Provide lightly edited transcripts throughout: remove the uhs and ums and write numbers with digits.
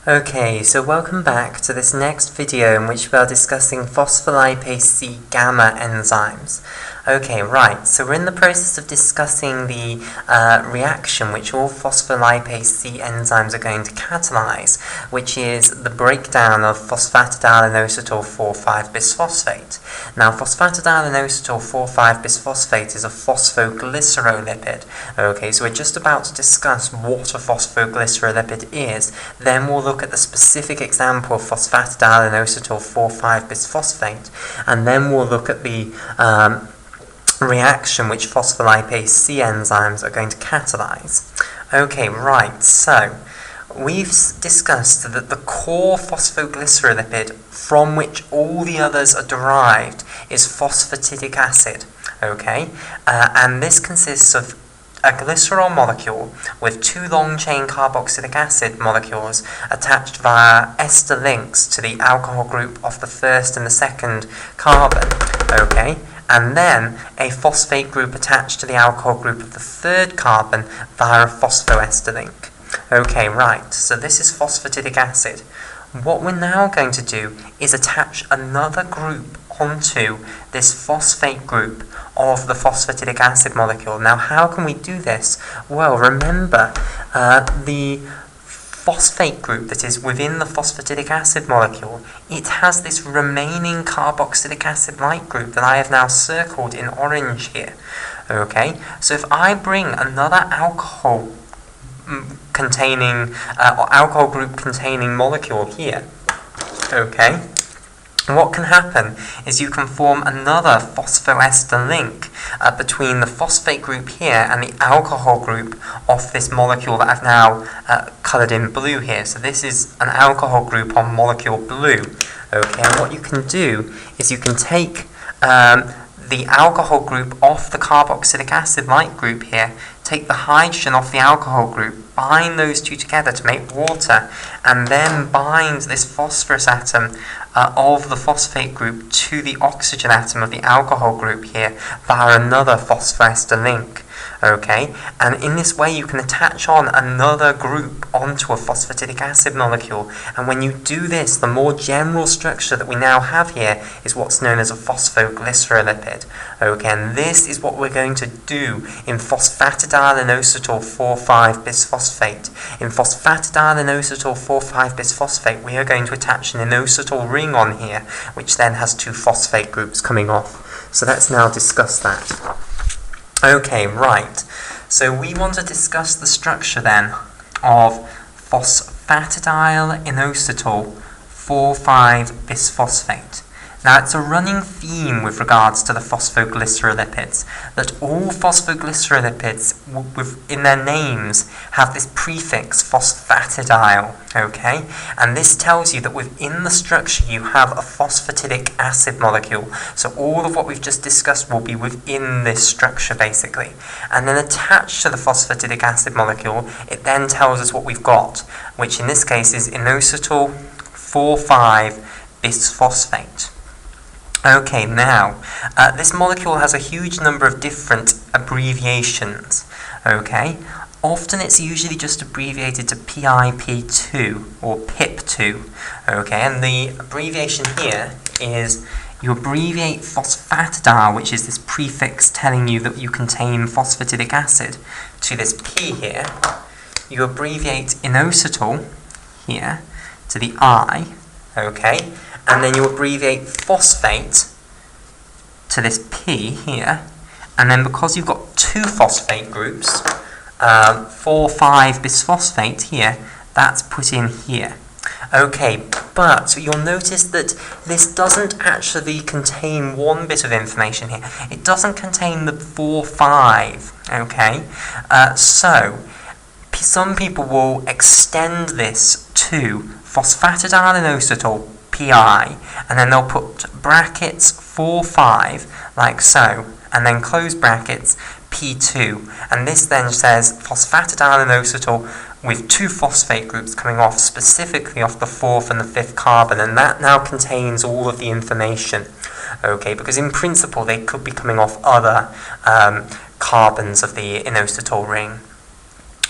Okay, so welcome back to this next video in which we are discussing phospholipase C gamma enzymes. Okay, right, so we're in the process of discussing the reaction which all phospholipase C enzymes are going to catalyze, which is the breakdown of phosphatidylinositol 4,5-bisphosphate. Now, phosphatidylinositol 4,5-bisphosphate is a phosphoglycerolipid. Okay, so we're just about to discuss what a phosphoglycerolipid is, then we'll look at the specific example of phosphatidylinositol 4,5-bisphosphate, and then we'll look at the reaction which phospholipase C enzymes are going to catalyze. Okay, right, so we've discussed that the core phosphoglycerolipid from which all the others are derived is phosphatidic acid, okay? And this consists of a glycerol molecule with two long-chain carboxylic acid molecules attached via ester links to the alcohol group of the first and the second carbon, okay? And then a phosphate group attached to the alcohol group of the third carbon via a phosphoester link. Okay, right, so this is phosphatidic acid. What we're now going to do is attach another group onto this phosphate group of the phosphatidic acid molecule. Now, how can we do this? Well, remember, the phosphate group that is within the phosphatidic acid molecule, it has this remaining carboxylic acid-like group that I have now circled in orange here. Okay, so if I bring another alcohol group containing molecule here, okay, what can happen is you can form another phosphoester link between the phosphate group here and the alcohol group of this molecule that I've now coloured in blue here. So this is an alcohol group on molecule blue. Okay, and what you can do is you can take the alcohol group off the carboxylic acid-like group here, take the hydrogen off the alcohol group, bind those two together to make water, and then bind this phosphorus atom of the phosphate group to the oxygen atom of the alcohol group here via another phosphoester link. Okay, and in this way you can attach on another group onto a phosphatidic acid molecule, and when you do this, the more general structure that we now have here is what's known as a phosphoglycerolipid. Okay, and this is what we're going to do in phosphatidylinositol 4,5-bisphosphate. In phosphatidylinositol 4,5-bisphosphate, we are going to attach an inositol ring on here, which then has two phosphate groups coming off. So let's now discuss that. Okay, right, so we want to discuss the structure then of phosphatidylinositol 4,5-bisphosphate. Now, it's a running theme with regards to the phosphoglycerolipids that all phosphoglycerolipids in their names have this prefix phosphatidyl, okay? And this tells you that within the structure you have a phosphatidic acid molecule. So all of what we've just discussed will be within this structure, basically. And then attached to the phosphatidic acid molecule, it then tells us what we've got, which in this case is inositol 4,5-bisphosphate. Okay, now, this molecule has a huge number of different abbreviations, okay? Often it's usually just abbreviated to PIP2 or PIP2, okay? And the abbreviation here is you abbreviate phosphatidyl, which is this prefix telling you that you contain phosphatidic acid, to this P here. You abbreviate inositol here to the I, okay? And then you abbreviate phosphate to this P here, and then because you've got two phosphate groups, 4,5-bisphosphate here, that's put in here. Okay, but you'll notice that this doesn't actually contain one bit of information here. It doesn't contain the 4,5, okay? So some people will extend this to phosphatidylinositol PI, and then they'll put brackets 4,5 like so, and then close brackets P2, and this then says phosphatidylinositol with two phosphate groups coming off, specifically off the fourth and the fifth carbon, and that now contains all of the information. Okay, because in principle they could be coming off other carbons of the inositol ring.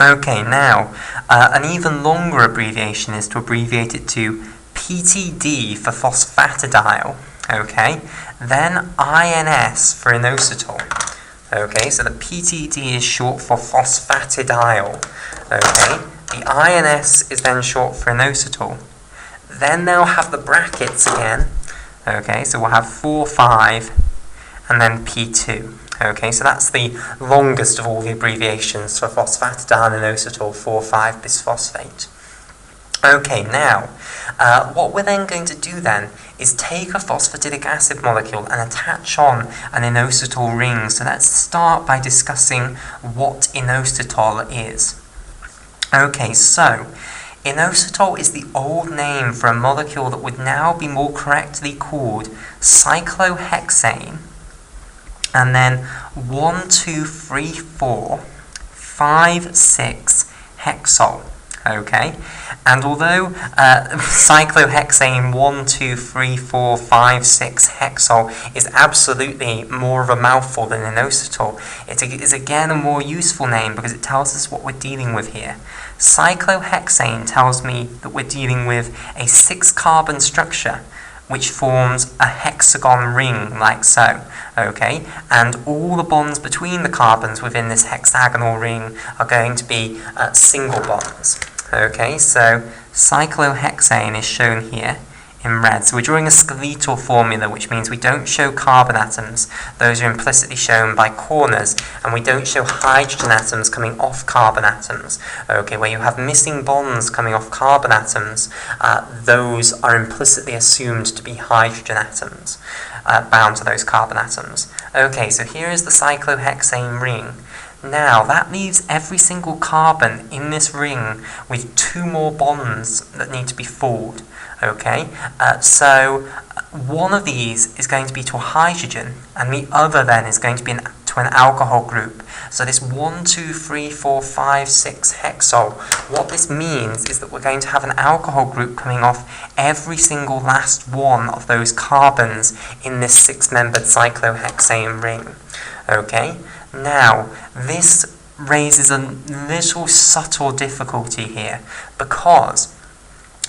Okay, now, an even longer abbreviation is to abbreviate it to PTD for phosphatidyl, okay? Then INS for inositol. Okay, so the PTD is short for phosphatidyl, okay? The INS is then short for inositol. Then they'll have the brackets again, okay? So we'll have 4, 5, and then P2. Okay, so that's the longest of all the abbreviations for phosphatidyl and inositol 4,5-bisphosphate. Okay, now, what we're then going to do then is take a phosphatidic acid molecule and attach on an inositol ring. So let's start by discussing what inositol is. Okay, so inositol is the old name for a molecule that would now be more correctly called cyclohexane. And then 1, 2, 3, 4, 5, 6 hexol. Okay, and although cyclohexane 1, 2, 3, 4, 5, 6 hexol is absolutely more of a mouthful than inositol, it is again a more useful name because it tells us what we're dealing with here. Cyclohexane tells me that we're dealing with a 6-carbon structure which forms a hexagon ring like so, okay? And all the bonds between the carbons within this hexagonal ring are going to be single bonds, okay? So cyclohexane is shown here in red. So we're drawing a skeletal formula, which means we don't show carbon atoms. Those are implicitly shown by corners, and we don't show hydrogen atoms coming off carbon atoms. Okay, where you have missing bonds coming off carbon atoms, those are implicitly assumed to be hydrogen atoms bound to those carbon atoms. Okay, so here is the cyclohexane ring. Now, that leaves every single carbon in this ring with 2 more bonds that need to be formed. Okay, so one of these is going to be to a hydrogen, and the other then is going to be to an alcohol group. So this 1, 2, 3, 4, 5, 6 hexol, what this means is that we're going to have an alcohol group coming off every single last one of those carbons in this 6-membered cyclohexane ring. Okay, now this raises a little subtle difficulty here, because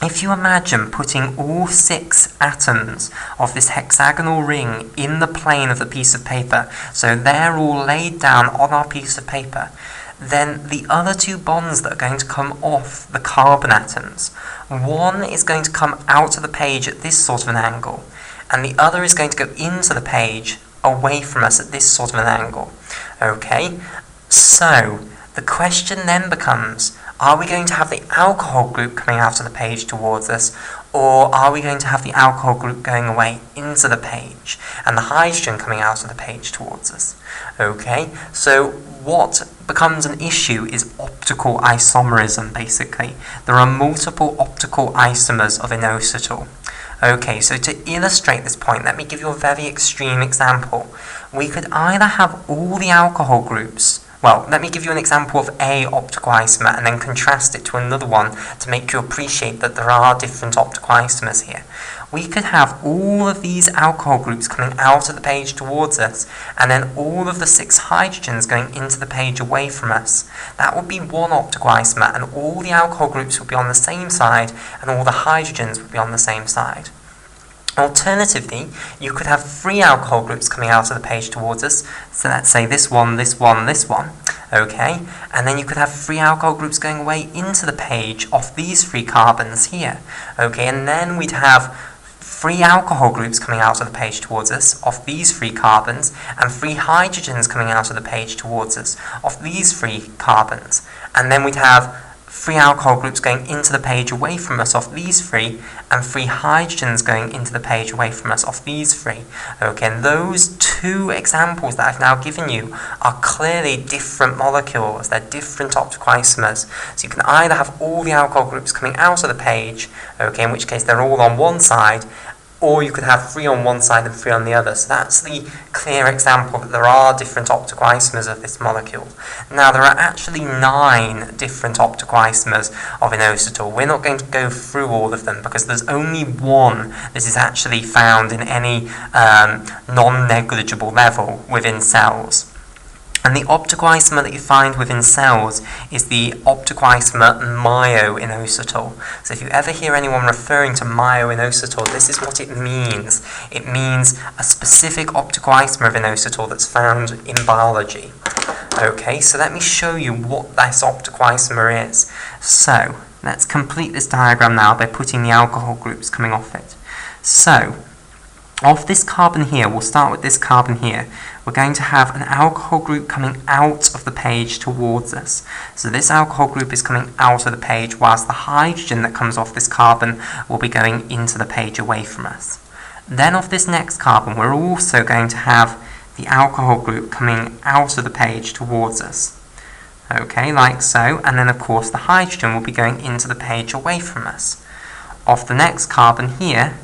if you imagine putting all 6 atoms of this hexagonal ring in the plane of the piece of paper, so they're all laid down on our piece of paper, then the other 2 bonds that are going to come off the carbon atoms, one is going to come out of the page at this sort of an angle, and the other is going to go into the page away from us at this sort of an angle. Okay, so the question then becomes, are we going to have the alcohol group coming out of the page towards us, or are we going to have the alcohol group going away into the page and the hydrogen coming out of the page towards us? Okay, so what becomes an issue is optical isomerism, basically. There are multiple optical isomers of inositol. Okay, so to illustrate this point, let me give you a very extreme example. We could either have all the alcohol groups. Well, let me give you an example of a optical isomer and then contrast it to another one to make you appreciate that there are different optical isomers here. We could have all of these alcohol groups coming out of the page towards us, and then all of the 6 hydrogens going into the page away from us. That would be one optical isomer, and all the alcohol groups would be on the same side, and all the hydrogens would be on the same side. Alternatively, you could have 3 alcohol groups coming out of the page towards us, so let's say this one, this one, this one, okay? And then you could have 3 alcohol groups going away into the page off these 3 carbons here, okay? And then we'd have 3 alcohol groups coming out of the page towards us off these 3 carbons, and 3 hydrogens coming out of the page towards us off these 3 carbons. And then we'd have 3 alcohol groups going into the page away from us off these 3, and 3 hydrogens going into the page away from us off these 3. Okay, and those 2 examples that I've now given you are clearly different molecules. They're different optical isomers. So you can either have all the alcohol groups coming out of the page, okay, in which case they're all on one side, or you could have 3 on one side and 3 on the other. So that's the clear example that there are different optical isomers of this molecule. Now, there are actually 9 different optical isomers of inositol. We're not going to go through all of them because there's only one that is actually found in any non-negligible level within cells. And the optical isomer that you find within cells is the optical isomer myo-inositol. So if you ever hear anyone referring to myo-inositol, this is what it means. It means a specific optical isomer of inositol that's found in biology. Okay, so let me show you what this optical isomer is. So let's complete this diagram now by putting the alcohol groups coming off it. So, of this carbon here, we'll start with this carbon here, we're going to have an alcohol group coming out of the page towards us. So this alcohol group is coming out of the page, whilst the hydrogen that comes off this carbon will be going into the page away from us. Then of this next carbon, we're also going to have the alcohol group coming out of the page towards us. Okay, like so, and then of course the hydrogen will be going into the page away from us. Of the next carbon here,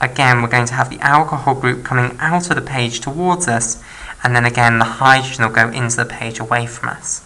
again, we're going to have the alcohol group coming out of the page towards us, and then again the hydrogen will go into the page away from us.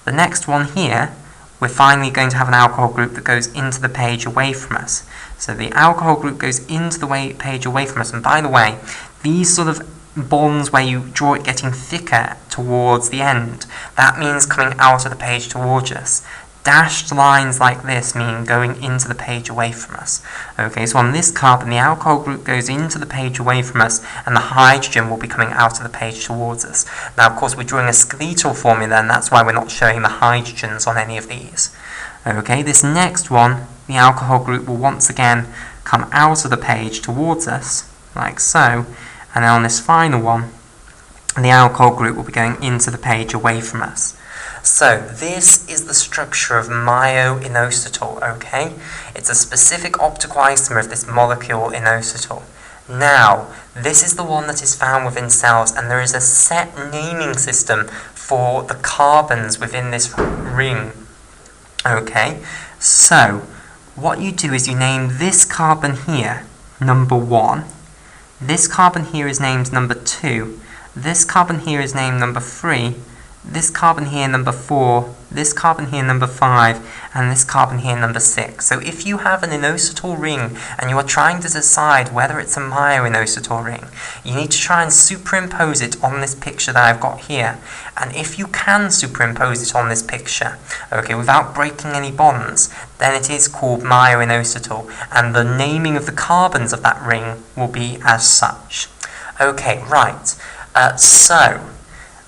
The next one here, we're finally going to have an alcohol group that goes into the page away from us. So the alcohol group goes into the page away from us, and by the way, these sort of bonds where you draw it getting thicker towards the end, that means coming out of the page towards us. Dashed lines like this mean going into the page away from us. Okay, so on this carbon, the alcohol group goes into the page away from us, and the hydrogen will be coming out of the page towards us. Now, of course, we're drawing a skeletal formula, and that's why we're not showing the hydrogens on any of these. Okay, this next one, the alcohol group will once again come out of the page towards us, like so, and then on this final one, the alcohol group will be going into the page away from us. So, this is the structure of myo-inositol, okay? It's a specific optical isomer of this molecule inositol. Now, this is the one that is found within cells, and there is a set naming system for the carbons within this ring. Okay, so what you do is you name this carbon here number 1, this carbon here is named number 2, this carbon here is named number 3, this carbon here number 4, this carbon here number 5, and this carbon here number 6. So if you have an inositol ring and you are trying to decide whether it's a myo-inositol ring, you need to try and superimpose it on this picture that I've got here. And if you can superimpose it on this picture, okay, without breaking any bonds, then it is called myo-inositol, and the naming of the carbons of that ring will be as such. Okay, right. So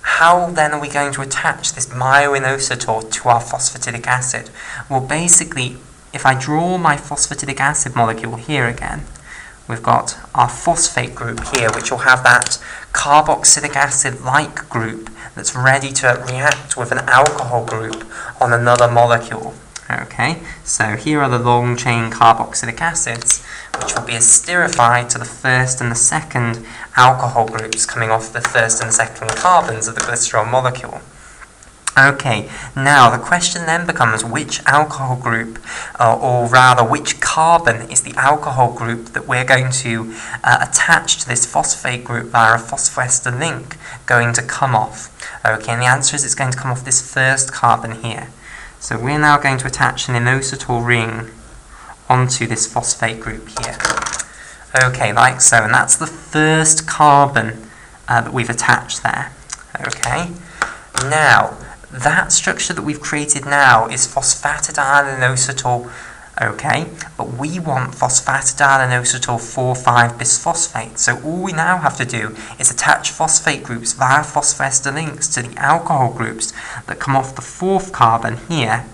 how then are we going to attach this myo-inositol to our phosphatidic acid? Well, basically, if I draw my phosphatidic acid molecule here again, we've got our phosphate group here, which will have that carboxylic acid-like group that's ready to react with an alcohol group on another molecule. Okay, so here are the long-chain carboxylic acids, which will be esterified to the first and the second alcohol groups coming off the first and second carbons of the glycerol molecule. Okay, now the question then becomes which alcohol group, or rather which carbon is the alcohol group that we're going to attach to this phosphate group via a phosphoester link going to come off. Okay, and the answer is it's going to come off this first carbon here. So we're now going to attach an inositol ring onto this phosphate group here. Okay, like so, and that's the first carbon that we've attached there. Okay, now that structure that we've created now is phosphatidyl inositol, okay, but we want phosphatidyl inositol 4,5-bisphosphate. So all we now have to do is attach phosphate groups via phosphoester links to the alcohol groups that come off the 4th carbon here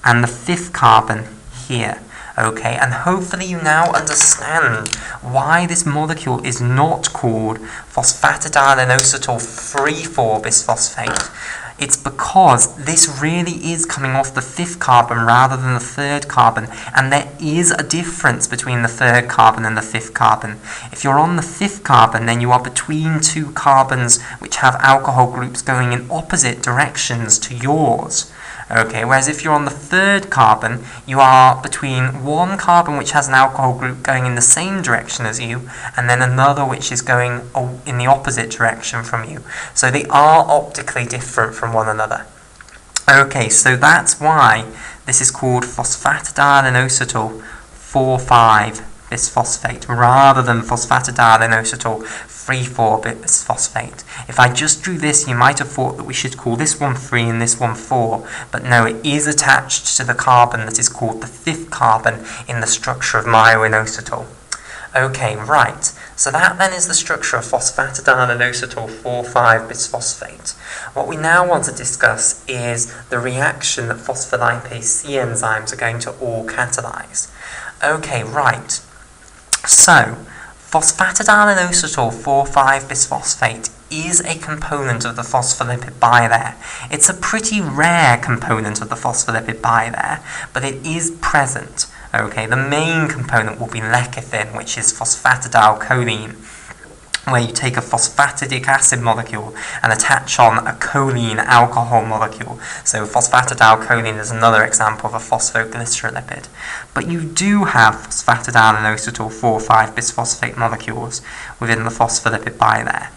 and the 5th carbon here. Okay, and hopefully you now understand why this molecule is not called phosphatidyl inositol 3,4-bisphosphate. It's because this really is coming off the 5th carbon rather than the 3rd carbon, and there is a difference between the 3rd carbon and the 5th carbon. If you're on the 5th carbon, then you are between 2 carbons which have alcohol groups going in opposite directions to yours. Okay, whereas if you're on the 3rd carbon, you are between 1 carbon which has an alcohol group going in the same direction as you, and then another which is going in the opposite direction from you. So they are optically different from one another. Okay, so that's why this is called phosphatidyl inositol 4,5 bisphosphate rather than phosphatidylinosytol 3,4 bisphosphate. If I just drew this, you might have thought that we should call this one 3 and this one 4, but no, it is attached to the carbon that is called the 5th carbon in the structure of myoinositol. Okay, right, so that then is the structure of phosphatidylinosytol 4,5 bisphosphate. What we now want to discuss is the reaction that phospholipase C enzymes are going to all catalyze. Okay, right, so phosphatidylinosytol 4,5 bisphosphate is a component of the phospholipid bilayer. It's a pretty rare component of the phospholipid bilayer, but it is present. Okay, the main component will be lecithin, which is phosphatidylcholine, where you take a phosphatidic acid molecule and attach on a choline alcohol molecule. So phosphatidylcholine is another example of a phosphoglycerolipid. But you do have phosphatidylinosytol 4,5 bisphosphate molecules within the phospholipid bilayer.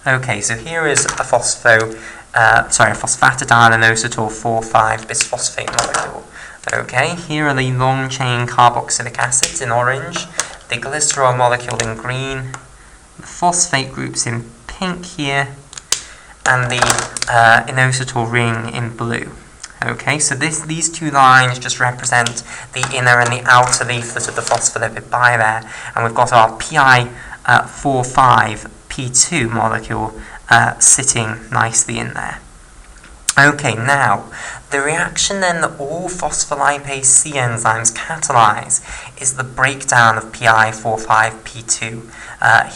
Okay, so here is a phosphatidylinosytol 4,5 bisphosphate molecule. Okay, here are the long-chain carboxylic acids in orange, the glycerol molecule in green, the phosphate groups in pink here, and the inositol ring in blue. Okay, so these two lines just represent the inner and the outer leaflet of the phospholipid bilayer, and we've got our pi45P2 molecule sitting nicely in there. Okay, now, the reaction then that all phospholipase C enzymes catalyze is the breakdown of pi45P2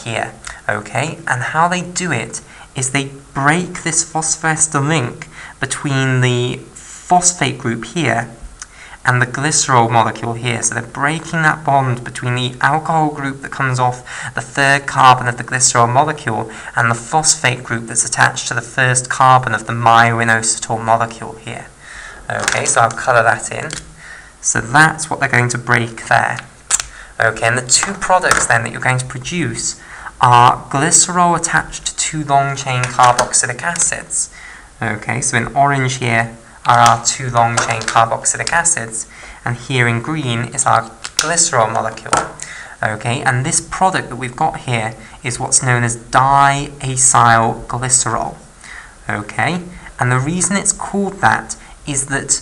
here. Okay, and how they do it is they break this phosphoester link between the phosphate group here and the glycerol molecule here. So they're breaking that bond between the alcohol group that comes off the 3rd carbon of the glycerol molecule and the phosphate group that's attached to the 1st carbon of the myoinositol molecule here. Okay, so I'll colour that in. So that's what they're going to break there. Okay, and the two products then that you're going to produce are glycerol attached to 2 long-chain carboxylic acids. Okay, so in orange here are our 2 long-chain carboxylic acids, and here in green is our glycerol molecule. Okay, and this product that we've got here is what's known as diacyl glycerol. Okay, and the reason it's called that is that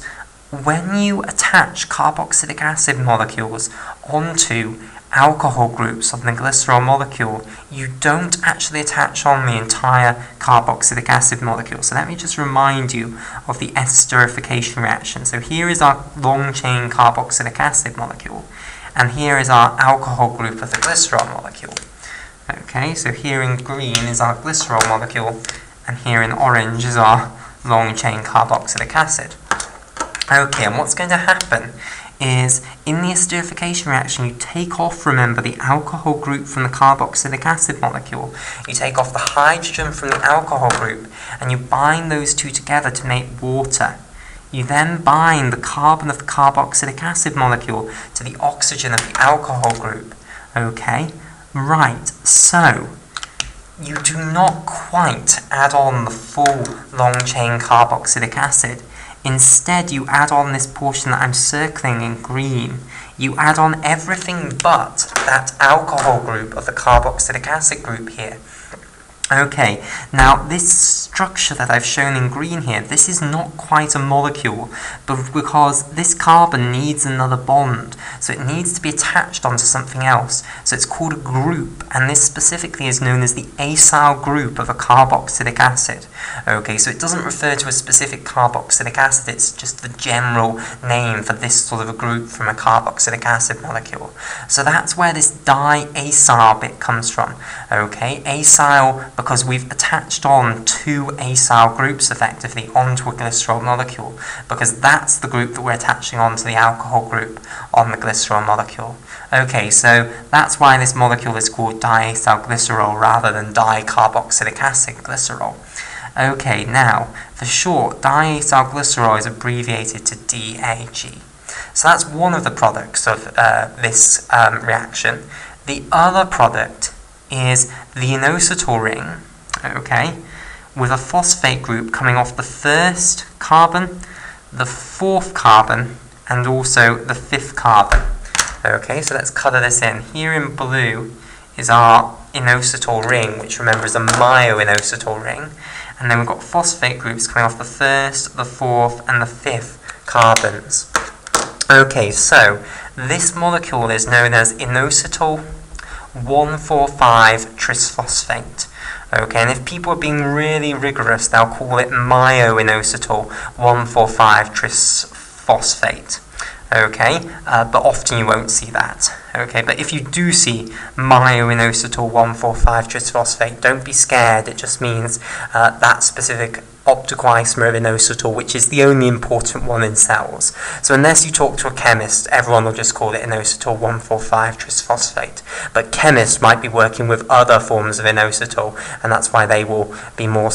when you attach carboxylic acid molecules onto alcohol groups of the glycerol molecule, you don't actually attach on the entire carboxylic acid molecule. So let me just remind you of the esterification reaction. So here is our long-chain carboxylic acid molecule, and here is our alcohol group of the glycerol molecule. Okay, so here in green is our glycerol molecule, and here in orange is our long-chain carboxylic acid. Okay, and what's going to happen is in the esterification reaction you take off, remember, the alcohol group from the carboxylic acid molecule. You take off the hydrogen from the alcohol group and you bind those two together to make water. You then bind the carbon of the carboxylic acid molecule to the oxygen of the alcohol group. Okay, right, so you do not quite add on the full long-chain carboxylic acid. Instead, you add on this portion that I'm circling in green. You add on everything but that alcohol group of the carboxylic acid group here. Okay, now this structure that I've shown in green here, this is not quite a molecule, but because this carbon needs another bond, so it needs to be attached onto something else. So it's called a group, and this specifically is known as the acyl group of a carboxylic acid. Okay, so it doesn't refer to a specific carboxylic acid, it's just the general name for this sort of a group from a carboxylic acid molecule. So that's where this diacyl bit comes from. Okay, acyl, because we've attached on 2 acyl groups effectively onto a glycerol molecule, because that's the group that we're attaching onto the alcohol group on the glycerol molecule. Okay, so that's why this molecule is called diacyl glycerol rather than dicarboxylic acid glycerol. Okay, now, for short, diacyl glycerol is abbreviated to DAG. So that's one of the products of this reaction. The other product is the inositol ring, okay, with a phosphate group coming off the 1st carbon, the 4th carbon, and also the 5th carbon. Okay, so let's colour this in. Here in blue is our inositol ring, which remember is a myo-inositol ring. And then we've got phosphate groups coming off the first, the fourth, and the fifth carbons. Okay, so this molecule is known as inositol 1,4,5 trisphosphate. Okay, and if people are being really rigorous, they'll call it myo-inositol 1,4,5 trisphosphate. Okay, but often you won't see that. Okay, but if you do see myo-inositol 1,4,5 trisphosphate, don't be scared. It just means that specific optical isomer of inositol, which is the only important one in cells. So unless you talk to a chemist, everyone will just call it inositol 1,4,5 trisphosphate. But chemists might be working with other forms of inositol, and that's why they will be more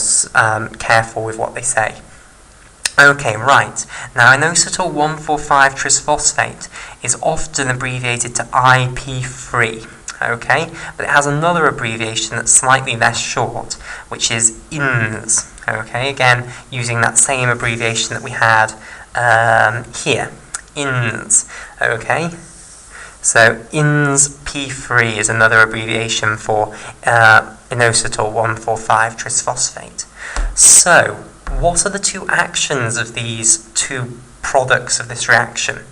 careful with what they say. Okay, right. Now, inositol 1,4,5 trisphosphate is often abbreviated to IP3, okay? But it has another abbreviation that's slightly less short, which is INS, okay? Again, using that same abbreviation that we had here, INS, okay? So, INS P3 is another abbreviation for inositol 1,4,5 trisphosphate. So, what are the two actions of these two products of this reaction?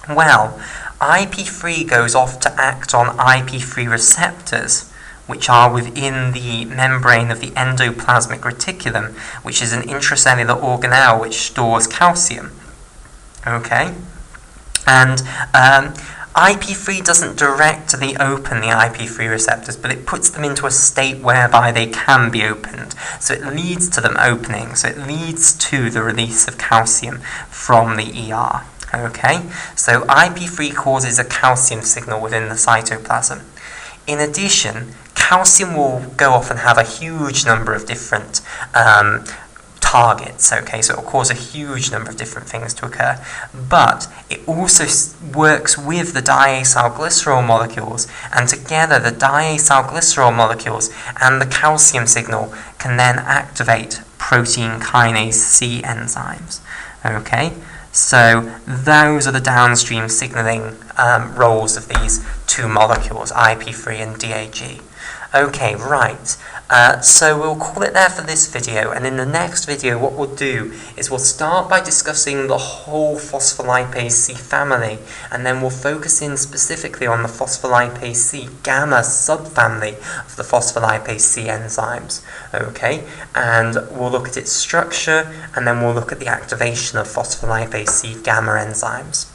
Well, IP3 goes off to act on IP3 receptors, which are within the membrane of the endoplasmic reticulum, which is an intracellular organelle which stores calcium. Okay? And IP3 doesn't directly open the IP3 receptors, but it puts them into a state whereby they can be opened. So it leads to them opening, so it leads to the release of calcium from the ER. Okay, so IP3 causes a calcium signal within the cytoplasm. In addition, calcium will go off and have a huge number of different targets, okay, so it will cause a huge number of different things to occur, but it also works with the diacylglycerol molecules, and together the diacylglycerol molecules and the calcium signal can then activate protein kinase C enzymes, okay, so those are the downstream signaling roles of these two molecules, IP3 and DAG. Okay, right. So we'll call it there for this video, and in the next video what we'll do is we'll start by discussing the whole phospholipase C family, and then we'll focus in specifically on the phospholipase C gamma subfamily of the phospholipase C enzymes. Okay, and we'll look at its structure, and then we'll look at the activation of phospholipase C gamma enzymes.